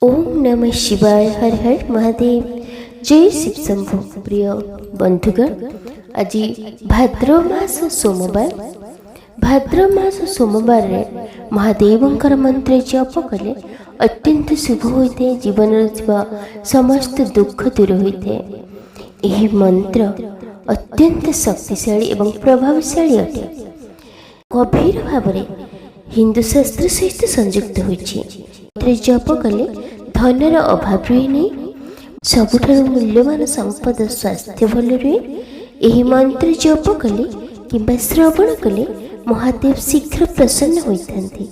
ओम नमः शिवाय। हर हर महादेव। जय शिव शंभु। प्रिय बंधुगण, आज भाद्र मास सोमवार रे महादेवंकर मंत्र जप कले अत्यंत शुभ होते। जीवन समस्त दुख दूर होते। यह मंत्र अत्यंत शक्तिशाली एवं प्रभावशाली अटे। गभीर भाव हिंदू शास्त्र सहित संयुक्त होती। जप कले धनर अभाव रुहे नहीं। सबुठारु मूल्यवान संपद स्वास्थ्य भल रुहे। यही मंत्र जप कले किंबा श्रवण कले महादेव शीघ्र प्रसन्न होइथांती।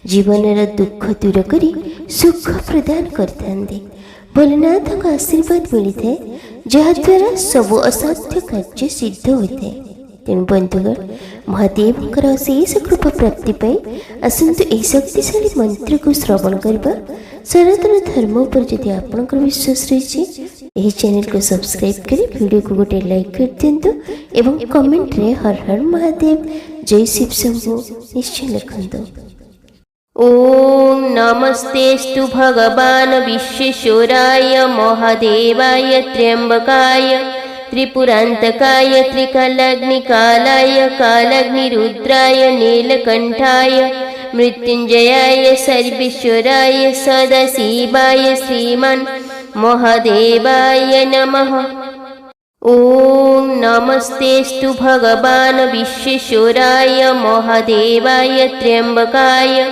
जीवनर दुख दूर करी सुख प्रदान करथांती। भोलेनाथ आशीर्वाद मिलता है, जहाद्वारा सबु असाध्य कार्य सिद्ध होता है। तेणु बंधुगण, महादेवंकर अशेष कृपा प्राप्ति पाई आसतु यह शक्तिशाली मंत्र को श्रवण करबा। सनातन धर्म पर जदि आपनकर विश्वास रही यह चैनल को सब्सक्राइब करी वीडियो को गोटे लाइक कर दिंतु एवं कमेंट रे हर हर महादेव जय शिव शंभु निश्चय लिखंतु। ओम नमस्तेस्तु भगवान विश्वेश्वराय महादेवाय त्र्यंबकाय त्रिपुरांतकाय त्रिकालाग्निकालाय कालाग्निरुद्राय नीलकंठाय मृत्युंजयाय सर्वेश्वराय सदाशिवाय श्रीमन् महादेवाय नमः। ओम नमस्तेस्तु भगवान विश्वेश्वराय महादेवाय त्र्यंबकाय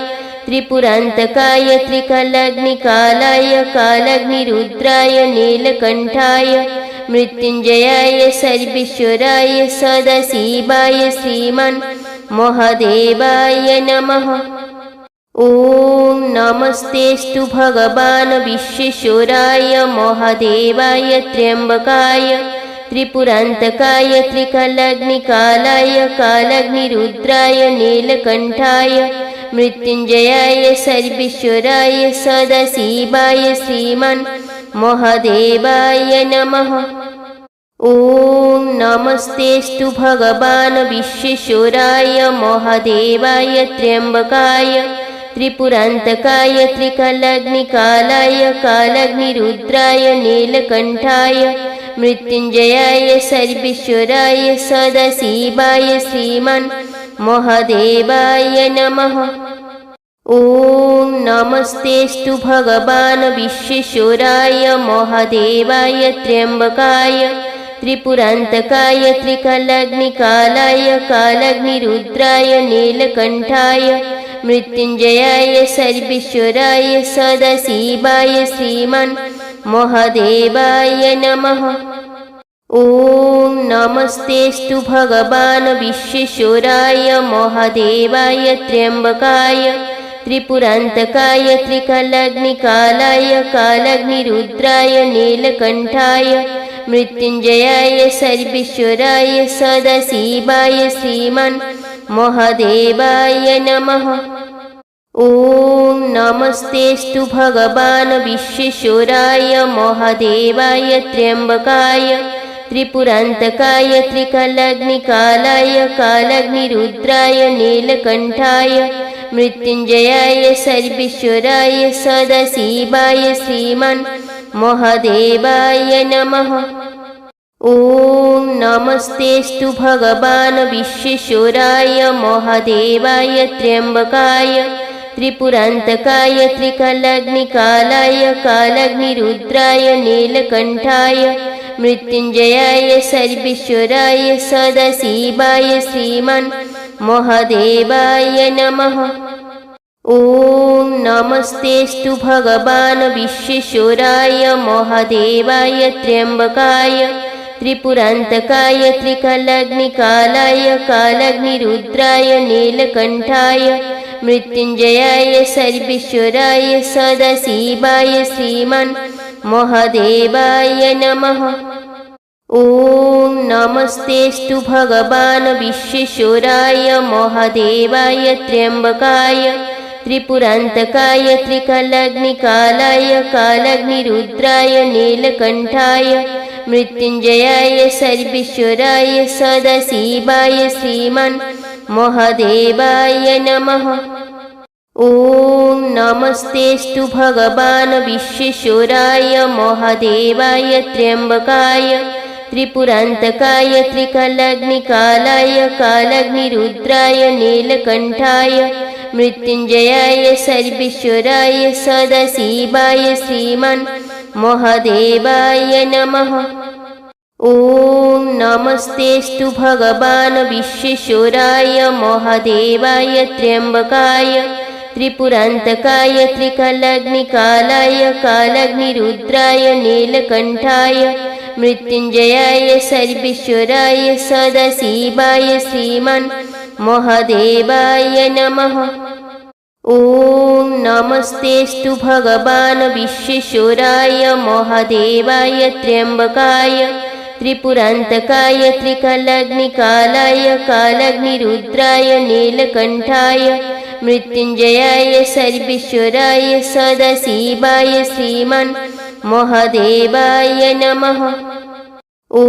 त्रिपुरांतकाय त्रिकालाग्निकालाय कालाग्निरुद्राय नीलकंठाय मृत्युंजयाय सर्वेश्वराय सदाशिवाय श्रीमन् महादेवाय नमः। ओम नमस्तेस्तु भगवान विश्वेश्वराय महादेवाय त्र्यंबकाय त्रिपुरांतकाय त्रिकालाग्निकालाय कालाग्निरुद्राय नीलकंठाय मृत्युंजयाय सर्वेश्वराय सदाशिवाय श्रीमन् महादेवाय नमः। ओम नमस्तेस्तु भगवान विश्वेश्वराय महादेवाय त्र्यंबकाय त्रिपुरांतकाय त्रिकालाग्निकालाय कालाग्निरुद्राय नीलकंठाय मृत्युंजयाय सर्वेश्वराय सदाशिवाय श्रीमन् महादेवाय नमः। ओम नमस्तेस्तु भगवान विश्वेश्वराय महादेवाय त्र्यंबकाय त्रिपुरांतकाय त्रिकालाग्निकालाय कालाग्निरुद्राय नीलकंठाय मृत्युंजयाय सर्वेश्वराय सदाशिवाय श्रीमन् महादेवाय नमः। ओम नमस्तेस्तु भगवान विश्वेश्वराय महादेवाय त्र्यंबकाय त्रिपुरांतकाय त्रिकालाग्निकालाय कालाग्निरुद्राय नीलकंठाय मृत्युंजयाय सर्वेश्वराय सदाशिवाय श्रीमन् महादेवाय नमः। ओम नमस्तेस्तु भगवान विश्वेश्वराय महादेवाय त्र्यंबकाय त्रिपुरांतकाय त्रिकालाग्निकालाय कालाग्निरुद्राय नीलकंठाय मृत्युंजयाय सर्वेश्वराय सदाशिवाय श्रीमन् महादेवाय नमः। ओम नमस्तेस्तु भगवान विश्वेश्वराय महादेवाय त्र्यंबकाय त्रिपुरांतकाय त्रिकालाग्निकालाय कालाग्निरुद्राय नीलकंठाय मृत्युंजयाय सर्वेश्वराय सदाशिवाय श्रीमन् महादेवाय नमः। ओम नमस्तेस्तु भगवान विश्वेश्वराय महादेवाय त्र्यंबकाय त्रिपुरांतकाय त्रिकालाग्निकालाय कालाग्निरुद्राय नीलकंठाय मृत्युंजयाय सर्वेश्वराय सदाशिवाय श्रीमन् महादेवाय नमः। ओम नमस्तेस्तु भगवान विश्वेश्वराय महादेवाय त्र्यंबकाय त्रिपुरांतकाय त्रिकालाग्निकालाय कालाग्निरुद्राय नीलकंठाय मृत्युंजयाय सर्वेश्वराय सदाशिवाय श्रीमन् महादेवाय नमः। ॐ नमस्तेऽस्तु भगवान् विश्वेश्वराय महादेवाय त्र्यम्बकाय त्रिपुरान्तकाय त्रिकालाग्निकालाय कालाग्निरुद्राय नीलकण्ठाय मृत्युञ्जयाय सर्वेश्वराय सदाशिवाय श्रीमन् महादेवाय नमः। ॐ नमस्तेऽस्तु भगवान् विश्वेश्वराय महादेवाय त्र्यम्बकाय त्रिपुरान्तकाय त्रिकालाग्निकालाय कालाग्निरुद्राय नीलकण्ठाय मृत्युञ्जयाय सर्वेश्वराय सदाशिवाय श्रीमन् महादेवाय नमः। ॐ नमस्तेऽस्तु भगवान् विश्वेश्वराय महादेवाय त्र्यम्बकाय त्रिपुरान्तकाय त्रिकालाग्निकालाय कालाग्निरुद्राय नीलकण्ठाय मृत्युञ्जयाय सर्वेश्वराय सदाशिवाय श्रीमन् महादेवाय नमः। ॐ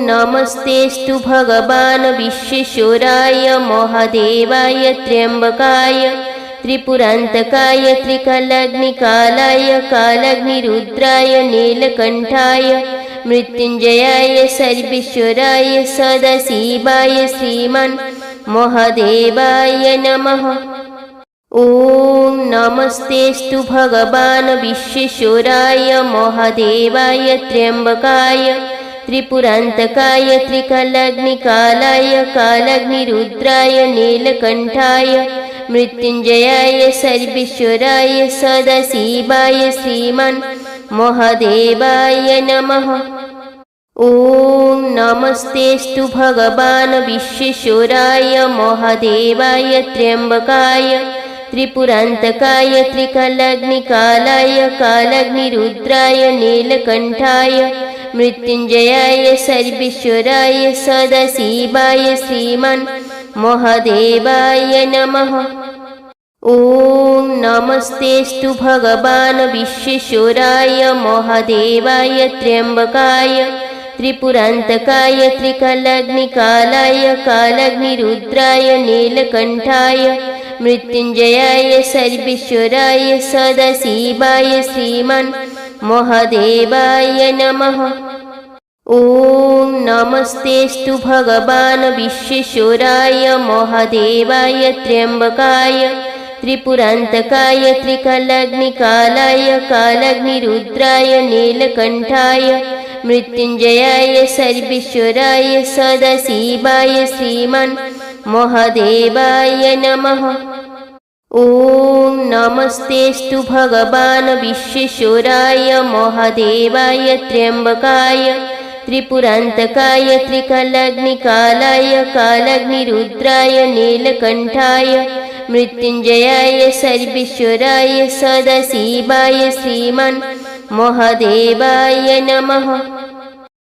नमस्तेऽस्तु भगवान् विश्वेश्वराय महादेवाय त्र्यम्बकाय त्रिपुरान्तकाय त्रिकालाग्निकालाय कालाग्निरुद्राय नीलकण्ठाय मृत्युञ्जयाय सर्वेश्वराय सदाशिवाय श्रीमन् महादेवाय नमः। ॐ नमस्तेऽस्तु भगवान् विश्वेश्वराय महादेवाय त्र्यम्बकाय त्रिपुरान्तकाय त्रिकालाग्निकालाय कालाग्निरुद्राय नीलकण्ठाय मृत्युञ्जयाय सर्वेश्वराय सदाशिवाय श्रीमन् महादेवाय नमः। ॐ नमस्तेऽस्तु भगवान् विश्वेश्वराय महादेवाय त्र्यम्बकाय त्रिपुरान्तकाय त्रिकालाग्निकालाय कालाग्निरुद्राय नीलकण्ठाय मृत्युञ्जयाय सर्वेश्वराय सदाशिवाय श्रीमन् महादेवाय नमः। ॐ नमस्तेऽस्तु भगवान् विश्वेश्वराय महादेवाय त्र्यम्बकाय त्रिपुरान्तकाय त्रिकालाग्निकालाय कालाग्निरुद्राय नीलकण्ठाय मृत्युञ्जयाय सर्वेश्वराय सदाशिवाय श्रीमन् महादेवाय नमः। ॐ नमस्तेऽस्तु भगवान् विश्वेश्वराय महादेवाय त्र्यम्बकाय त्रिपुरान्तकाय त्रिकालाग्निकालाय कालाग्निरुद्राय नीलकण्ठाय मृत्युञ्जयाय सर्वेश्वराय सदाशिवाय श्रीमन् महादेवाय नमः। ॐ नमस्तेऽस्तु भगवान् विश्वेश्वराय महादेवाय त्र्यम्बकाय त्रिपुरान्तकाय त्रिकालाग्निकालाय कालाग्निरुद्राय नीलकण्ठाय मृत्युञ्जयाय सर्वेश्वराय सदाशिवाय श्रीमन् महादेवाय नमः।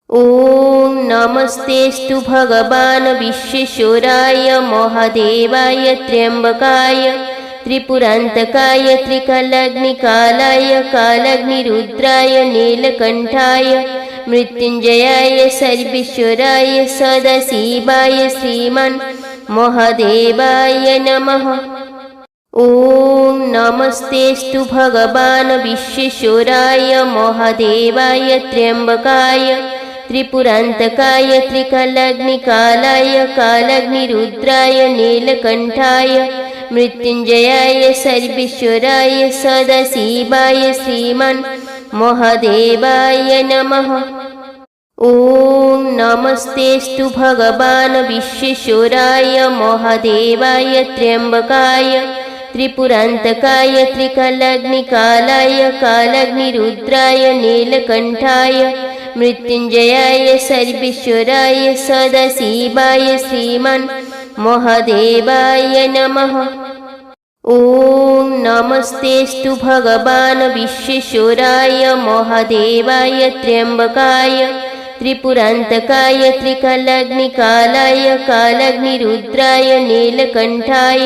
ॐ नमस्तेऽस्तु भगवान् विश्वेश्वराय महादेवाय त्र्यम्बकाय त्रिपुरान्तकाय त्रिकालाग्निकालाय कालाग्निरुद्राय नीलकण्ठाय मृत्युञ्जयाय सर्वेश्वराय सदाशिवाय श्रीमन् महादेवाय नमः। ॐ नमस्तेऽस्तु भगवान् विश्वेश्वराय महादेवाय त्र्यम्बकाय त्रिपुरान्तकाय त्रिकालाग्निकालाय कालाग्निरुद्राय नीलकण्ठाय मृत्युञ्जयाय सर्वेश्वराय सदाशिवाय श्रीमन् महादेवाय नमः। ॐ नमस्तेऽस्तु भगवान् विश्वेश्वराय महादेवाय त्र्यम्बकाय त्रिपुरान्तकाय त्रिकालाग्निकालाय कालाग्निरुद्राय नीलकण्ठाय मृत्युञ्जयाय सर्वेश्वराय सदाशिवाय श्रीमन् महादेवाय नमः। ॐ नमस्तेऽस्तु भगवान् विश्वेश्वराय महादेवाय त्र्यम्बकाय त्रिपुरान्तकाय त्रिकालाग्निकालाय कालाग्निरुद्राय नीलकण्ठाय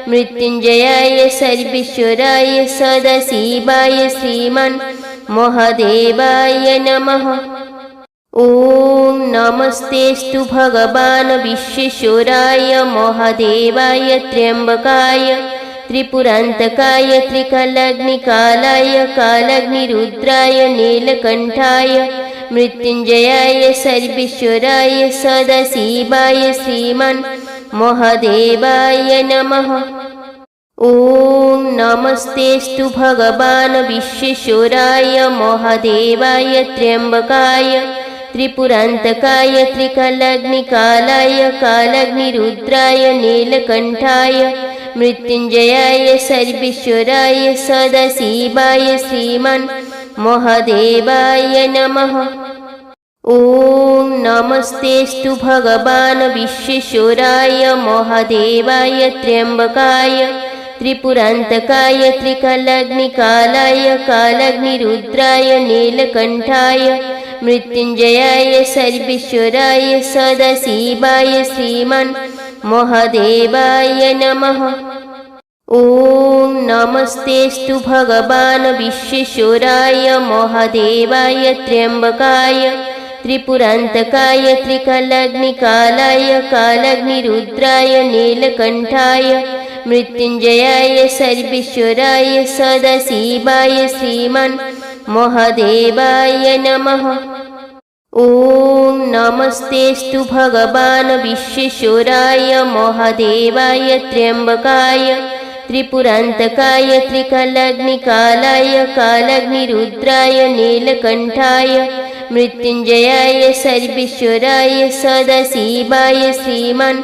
मृत्युञ्जयाय सर्वेश्वराय सदाशिवाय श्रीमन् महादेवाय नमः। ॐ नमस्तेऽस्तु भगवान् विश्वेश्वराय महादेवाय त्र्यम्बकाय त्रिपुरान्तकाय त्रिकालाग्निकालाय कालाग्निरुद्राय नीलकण्ठाय मृत्युञ्जयाय सर्वेश्वराय सदाशिवाय श्रीमन् महादेवाय नमः। ॐ नमस्तेऽस्तु भगवान् विश्वेश्वराय महादेवाय त्र्यम्बकाय त्रिपुरान्तकाय त्रिकालाग्निकालाय कालाग्निरुद्राय नीलकण्ठाय मृत्युञ्जयाय सर्वेश्वराय सदाशिवाय श्रीमन् महादेवाय नमः। ॐ नमस्तेऽस्तु भगवान् विश्वेश्वराय महादेवाय त्र्यम्बकाय त्रिपुरान्तकाय त्रिकालाग्निकालाय कालाग्निरुद्राय नीलकण्ठाय मृत्युञ्जयाय सर्वेश्वराय सदाशिवाय श्रीमन् महादेवाय नमः। ॐ नमस्तेऽस्तु भगवान् विश्वेश्वराय महादेवाय त्र्यम्बकाय त्रिपुरान्तकाय त्रिकालाग्निकालाय कालाग्निरुद्राय नीलकण्ठाय मृत्युञ्जयाय सर्वेश्वराय सदाशिवाय श्रीमन् महादेवाय नमः। ॐ नमस्तेऽस्तु भगवान् विश्वेश्वराय महादेवाय त्र्यम्बकाय त्रिपुरान्तकाय त्रिकालाग्निकालाय कालाग्निरुद्राय नीलकण्ठाय मृत्युञ्जयाय सर्वेश्वराय सदाशिवाय श्रीमन्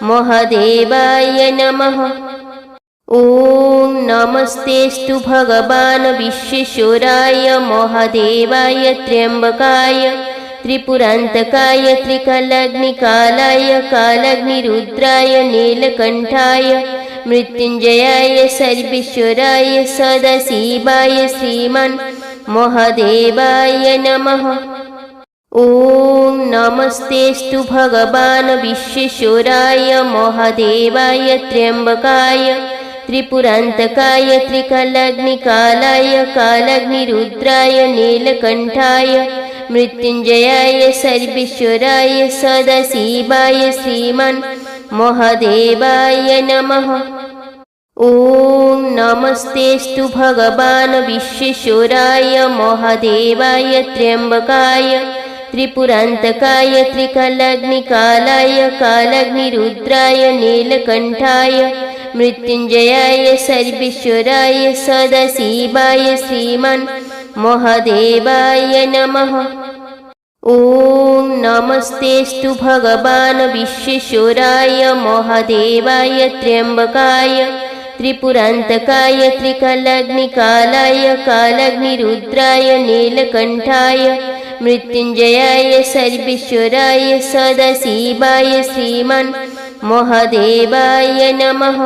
महादेवाय नमः। ॐ नमस्तेऽस्तु भगवान् विश्वेश्वराय महादेवाय त्र्यम्बकाय त्रिपुरान्तकाय त्रिकालाग्निकालाय कालाग्निरुद्राय नीलकण्ठाय मृत्युञ्जयाय सर्वेश्वराय सदाशिवाय श्रीमन् महादेवाय नमः। ॐ नमस्तेऽस्तु भगवान् विश्वेश्वराय महादेवाय त्र्यम्बकाय त्रिपुरान्तकाय त्रिकालाग्निकालाय कालाग्निरुद्राय नीलकण्ठाय मृत्युञ्जयाय सर्वेश्वराय सदाशिवाय श्रीमन् महादेवाय नमः। ॐ नमस्तेऽस्तु भगवान् विश्वेश्वराय महादेवाय त्र्यम्बकाय त्रिपुरान्तकाय त्रिकालाग्निकालाय कालाग्निरुद्राय नीलकण्ठाय मृत्युञ्जयाय सर्वेश्वराय सदाशिवाय श्रीमन् महादेवाय नमः। ॐ नमस्तेऽस्तु भगवान् विश्वेश्वराय महादेवाय त्र्यम्बकाय त्रिपुरान्तकाय त्रिकालाग्निकालाय कालाग्निरुद्राय नीलकण्ठाय मृत्युञ्जयाय सर्वेश्वराय सदाशिवाय श्रीमन् महादेवाय नमः।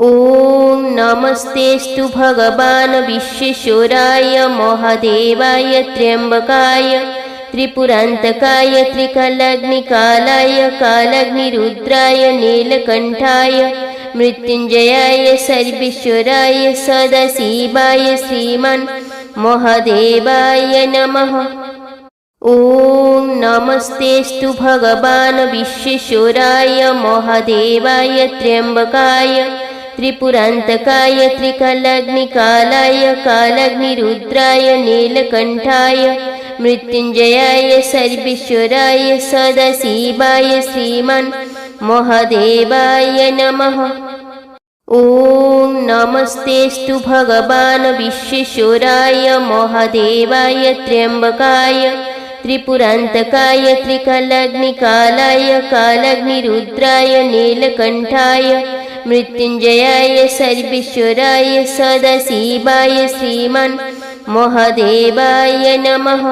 ॐ नमस्तेऽस्तु भगवान् विश्वेश्वराय महादेवाय त्र्यम्बकाय त्रिपुरान्तकाय त्रिकालाग्निकालाय कालाग्निरुद्राय नीलकण्ठाय मृत्युञ्जयाय सर्वेश्वराय सदाशिवाय श्रीमन् महादेवाय नमः। ॐ नमस्तेऽस्तु भगवान् विश्वेश्वराय महादेवाय त्र्यम्बकाय त्रिपुरान्तकाय त्रिकालाग्निकालाय कालाग्निरुद्राय नीलकण्ठाय मृत्युञ्जयाय सर्वेश्वराय सदाशिवाय श्रीमन् महादेवाय नमः। ॐ नमस्तेऽस्तु भगवान् विश्वेश्वराय महादेवाय त्र्यम्बकाय त्रिपुरान्तकाय त्रिकालाग्निकालाय कालाग्निरुद्राय नीलकण्ठाय मृत्युञ्जयाय सर्वेश्वराय सदाशिवाय श्रीमन् महादेवाय नमः।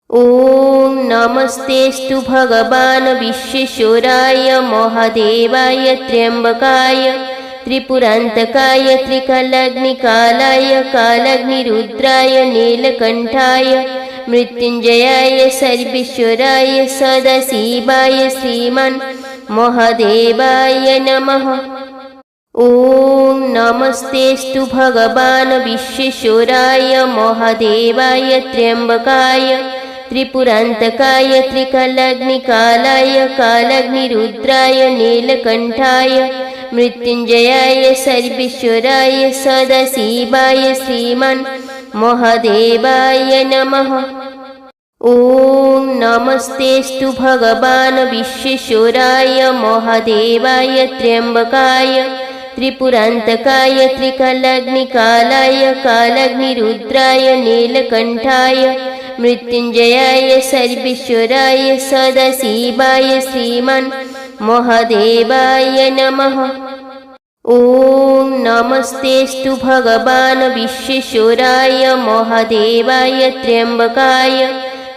ॐ नमस्तेऽस्तु भगवान् विश्वेश्वराय महादेवाय त्र्यम्बकाय त्रिपुरान्तकाय त्रिकालाग्निकालाय कालाग्निरुद्राय नीलकण्ठाय मृत्युञ्जयाय सर्वेश्वराय सदाशिवाय श्रीमन् महादेवाय नमः। ॐ नमस्तेऽस्तु भगवान् विश्वेश्वराय महादेवाय त्र्यम्बकाय त्रिपुरान्तकाय त्रिकालाग्निकालाय कालाग्निरुद्राय नीलकण्ठाय मृत्युञ्जयाय सर्वेश्वराय सदाशिवाय श्रीमन् महादेवाय नमः। ॐ नमस्तेऽस्तु भगवान् विश्वेश्वराय महादेवाय त्र्यम्बकाय त्रिपुरान्तकाय त्रिकालाग्निकालाय कालाग्निरुद्राय नीलकण्ठाय मृत्युञ्जयाय सर्वेश्वराय सदाशिवाय श्रीमन् महादेवाय नमः। ॐ नमस्तेऽस्तु भगवान् विश्वेश्वराय महादेवाय त्र्यम्बकाय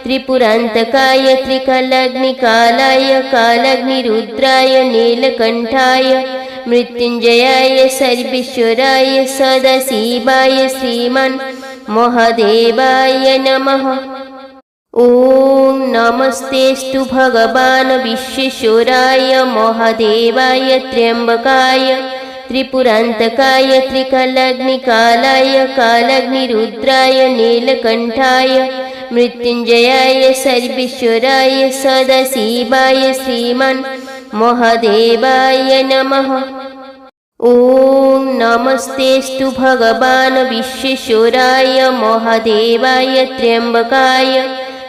त्रिपुरान्तकाय त्रिकालाग्निकालाय कालाग्निरुद्राय नीलकण्ठाय मृत्युञ्जयाय सर्वेश्वराय सदाशिवाय श्रीमन् महादेवाय नमः। ॐ नमस्तेऽस्तु भगवान् विश्वेश्वराय महादेवाय त्र्यम्बकाय त्रिपुरान्तकाय त्रिकालाग्निकालाय कालाग्निरुद्राय नीलकण्ठाय मृत्युञ्जयाय सर्वेश्वराय सदाशिवाय श्रीमन् महादेवाय नमः। ॐ नमस्तेऽस्तु भगवान् विश्वेश्वराय महादेवाय त्र्यम्बकाय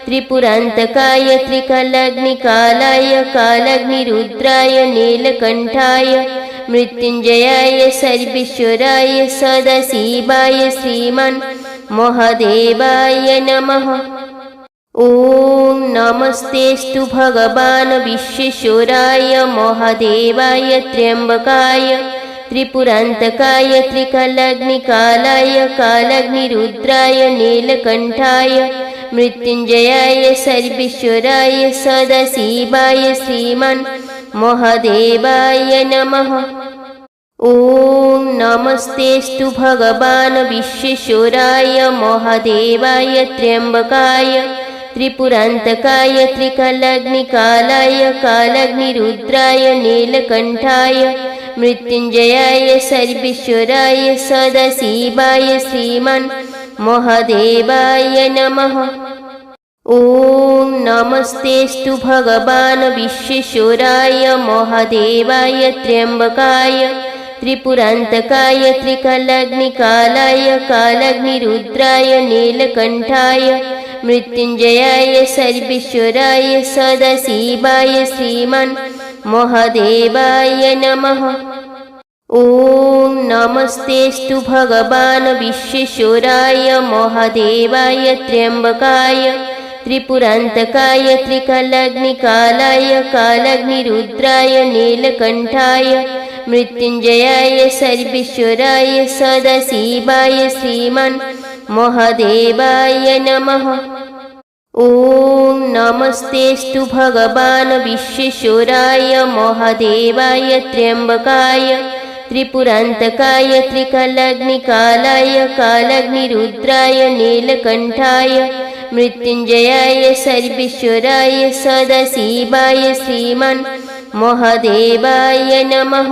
त्रिपुरान्तकाय त्रिकालाग्निकालाय कालाग्निरुद्राय नीलकण्ठाय मृत्युञ्जयाय सर्वेश्वराय सदाशिवाय श्रीमन् महादेवाय नमः। ॐ नमस्तेऽस्तु भगवान् विश्वेश्वराय महादेवाय त्र्यम्बकाय त्रिपुरान्तकाय त्रिकालाग्निकालाय कालाग्निरुद्राय नीलकण्ठाय मृत्युञ्जयाय सर्वेश्वराय सदाशिवाय श्रीमन् महादेवाय नमः। ॐ नमस्तेऽस्तु भगवान् विश्वेश्वराय महादेवाय त्र्यम्बकाय त्रिपुरान्तकाय त्रिकालाग्निकालाय कालाग्निरुद्राय नीलकण्ठाय मृत्युञ्जयाय सर्वेश्वराय सदाशिवाय श्रीमन् महादेवाय नमः। ॐ नमस्तेऽस्तु भगवान् विश्वेश्वराय महादेवाय त्र्यम्बकाय त्रिपुरान्तकाय त्रिकालाग्निकालाय कालाग्निरुद्राय नीलकण्ठाय मृत्युञ्जयाय सर्वेश्वराय सदाशिवाय श्रीमन् महादेवाय नमः। ॐ नमस्तेऽस्तु भगवान् विश्वेश्वराय महादेवाय त्र्यम्बकाय त्रिपुरान्तकाय त्रिकालाग्निकालाय कालाग्निरुद्राय नीलकण्ठाय मृत्युञ्जयाय सर्वेश्वराय सदाशिवाय श्रीमन् महादेवाय नमः। ॐ नमस्तेऽस्तु भगवान् विश्वेश्वराय महादेवाय त्र्यम्बकाय त्रिपुरान्तकाय त्रिकालाग्निकालाय कालाग्निरुद्राय नीलकण्ठाय मृत्युञ्जयाय सर्वेश्वराय सदाशिवाय श्रीमन् महादेवाय नमः।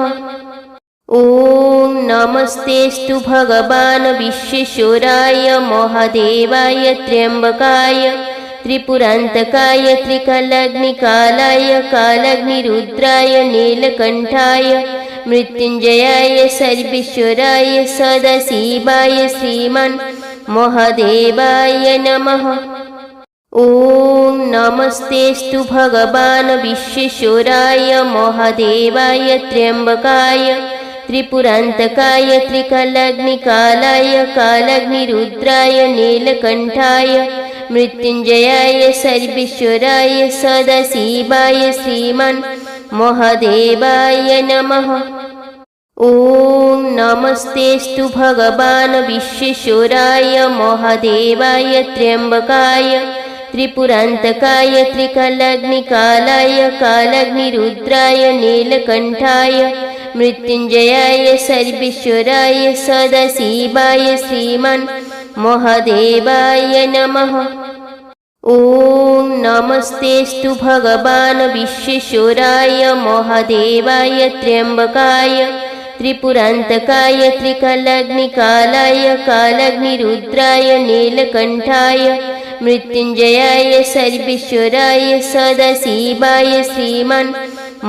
ॐ नमस्तेऽस्तु भगवान् विश्वेश्वराय महादेवाय त्र्यम्बकाय त्रिपुरान्तकाय त्रिकालाग्निकालाय कालाग्निरुद्राय नीलकण्ठाय मृत्युञ्जयाय सर्वेश्वराय सदाशिवाय श्रीमन् महादेवाय नमः। ॐ नमस्तेऽस्तु भगवान् विश्वेश्वराय महादेवाय त्र्यम्बकाय त्रिपुरान्तकाय त्रिकालाग्निकालाय कालाग्निरुद्राय नीलकण्ठाय मृत्युञ्जयाय सर्वेश्वराय सदाशिवाय श्रीमन् महादेवाय नमः। ॐ नमस्तेऽस्तु भगवान् विश्वेश्वराय महादेवाय त्र्यम्बकाय त्रिपुरान्तकाय त्रिकालाग्निकालाय कालाग्निरुद्राय नीलकण्ठाय मृत्युञ्जयाय सर्वेश्वराय सदाशिवाय श्रीमन् महादेवाय नमः। ॐ नमस्तेऽस्तु भगवान् विश्वेश्वराय महादेवाय त्र्यम्बकाय त्रिपुरान्तकाय त्रिकालाग्निकालाय कालाग्निरुद्राय नीलकण्ठाय मृत्युञ्जयाय सर्वेश्वराय सदाशिवाय श्रीमन्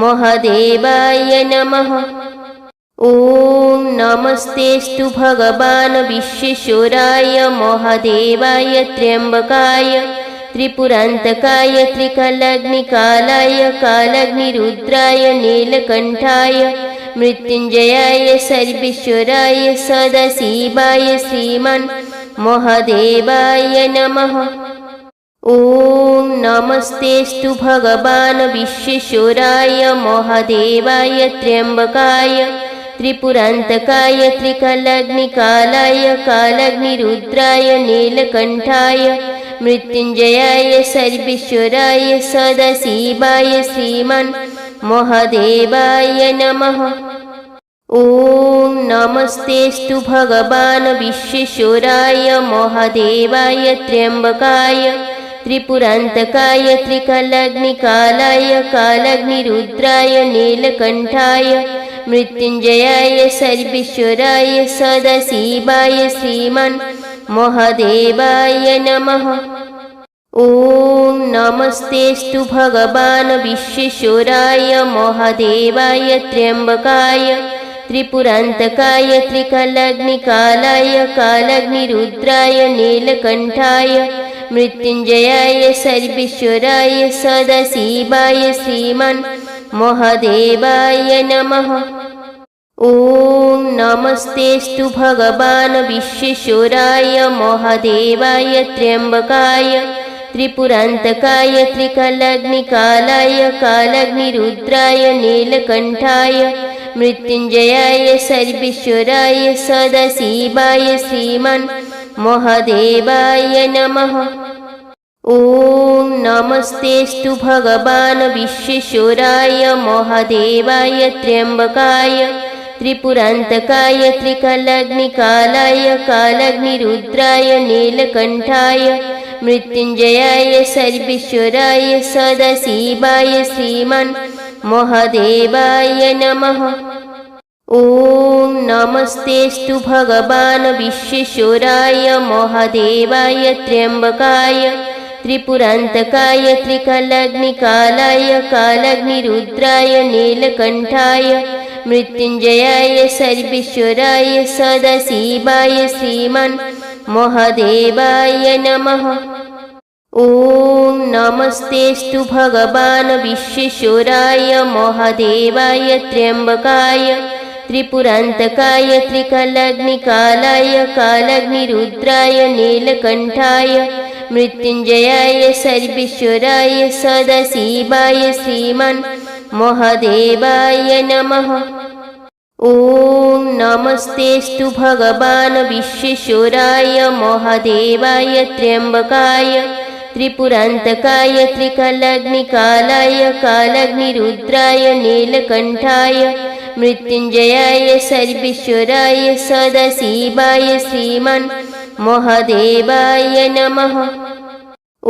महादेवाय नमः। ॐ नमस्तेऽस्तु भगवान् विश्वेश्वराय महादेवाय त्र्यम्बकाय त्रिपुरान्तकाय त्रिकालाग्निकालाय कालाग्निरुद्राय नीलकण्ठाय मृत्युञ्जयाय सर्वेश्वराय सदाशिवाय श्रीमान् महादेवाय नमः। ॐ नमस्तेऽस्तु भगवान् विश्वेश्वराय महादेवाय त्र्यम्बकाय त्रिपुरान्तकाय त्रिकालाग्निकालाय कालाग्निरुद्राय नीलकण्ठाय मृत्युञ्जयाय सर्वेश्वराय सदाशिवाय श्रीमान् महादेवाय नमः। ॐ नमस्तेऽस्तु भगवान् विश्वेश्वराय महादेवाय त्र्यम्बकाय त्रिपुरान्तकाय त्रिकालाग्निकालाय कालाग्निरुद्राय नीलकण्ठाय मृत्युञ्जयाय सर्वेश्वराय सदाशिवाय श्रीमान् महादेवाय नमः। ॐ नमस्तेऽस्तु भगवान् विश्वेश्वराय महादेवाय त्र्यम्बकाय त्रिपुरान्तकाय त्रिकालाग्निकालाय कालाग्निरुद्राय नीलकण्ठाय मृत्युञ्जयाय सर्वेश्वराय सदाशिवाय श्रीमान् महादेवाय नमः। ॐ नमस्तेऽस्तु भगवान् विश्वेश्वराय महादेवाय त्र्यम्बकाय त्रिपुरान्तकाय त्रिकालाग्निकालाय कालाग्निरुद्राय नीलकण्ठाय मृत्युञ्जयाय सर्वेश्वराय सदाशिवाय श्रीमान् महादेवाय नमः। ॐ नमस्तेऽस्तु भगवान् विश्वेश्वराय महादेवाय त्र्यम्बकाय त्रिपुरान्तकाय त्रिकालाग्निकालाय कालाग्निरुद्राय नीलकण्ठाय मृत्युञ्जयाय सर्वेश्वराय सदाशिवाय श्रीमान् महादेवाय नमः। ॐ नमस्तेऽस्तु भगवान् विश्वेश्वराय महादेवाय त्र्यम्बकाय त्रिपुरान्तकाय त्रिकालाग्निकालाय कालाग्निरुद्राय नीलकण्ठाय मृत्युञ्जयाय सर्वेश्वराय सदाशिवाय श्रीमान् महादेवाय नमः। ॐ नमस्तेऽस्तु भगवान् विश्वेश्वराय महादेवाय त्र्यम्बकाय त्रिपुरान्तकाय त्रिकालाग्निकालाय कालाग्निरुद्राय नीलकण्ठाय मृत्युञ्जयाय सर्वेश्वराय सदाशिवाय श्रीमान् महादेवाय नमः। ॐ नमस्तेऽस्तु भगवान् विश्वेश्वराय महादेवाय त्र्यम्बकाय त्रिपुरान्तकाय त्रिकालाग्निकालाय कालाग्निरुद्राय नीलकण्ठाय मृत्युञ्जयाय सर्वेश्वराय सदाशिवाय श्रीमान् महादेवाय नमः।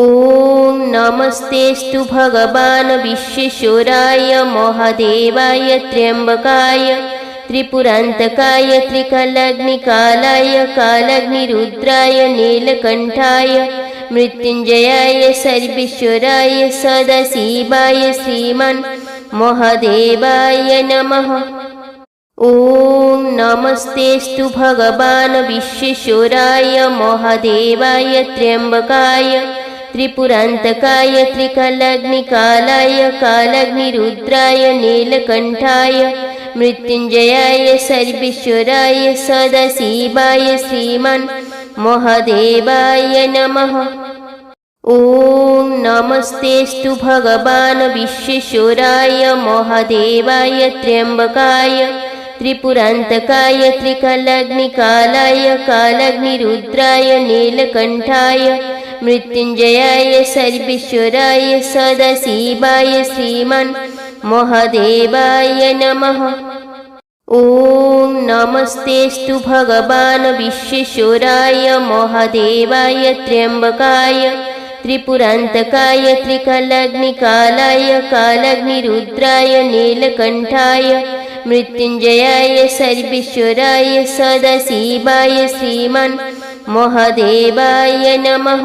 ॐ नमस्तेऽस्तु भगवान् विश्वेश्वराय महादेवाय त्र्यम्बकाय त्रिपुरान्तकाय त्रिकालाग्निकालाय कालाग्निरुद्राय नीलकण्ठाय मृत्युञ्जयाय सर्वेश्वराय सदाशिवाय श्रीमान् महादेवाय नमः। ॐ नमस्तेऽस्तु भगवान् विश्वेश्वराय महादेवाय त्र्यम्बकाय त्रिपुरान्तकाय त्रिकालाग्निकालाय कालाग्निरुद्राय नीलकण्ठाय मृत्युञ्जयाय सर्वेश्वराय सदाशिवाय श्रीमान् महादेवाय नमः। ॐ नमस्तेऽस्तु भगवान् विश्वेश्वराय महादेवाय त्र्यम्बकाय त्रिपुरान्तकाय त्रिकालाग्निकालाय कालाग्निरुद्राय नीलकण्ठाय मृत्युञ्जयाय सर्वेश्वराय सदाशिवाय श्रीमान् महादेवाय नमः। ॐ नमस्तेऽस्तु भगवान् विश्वेश्वराय महादेवाय त्र्यम्बकाय त्रिपुरान्तकाय त्रिकालाग्निकालाय कालाग्निरुद्राय नीलकण्ठाय मृत्युञ्जयाय सर्वेश्वराय सदाशिवाय श्रीमान् महादेवाय नमः।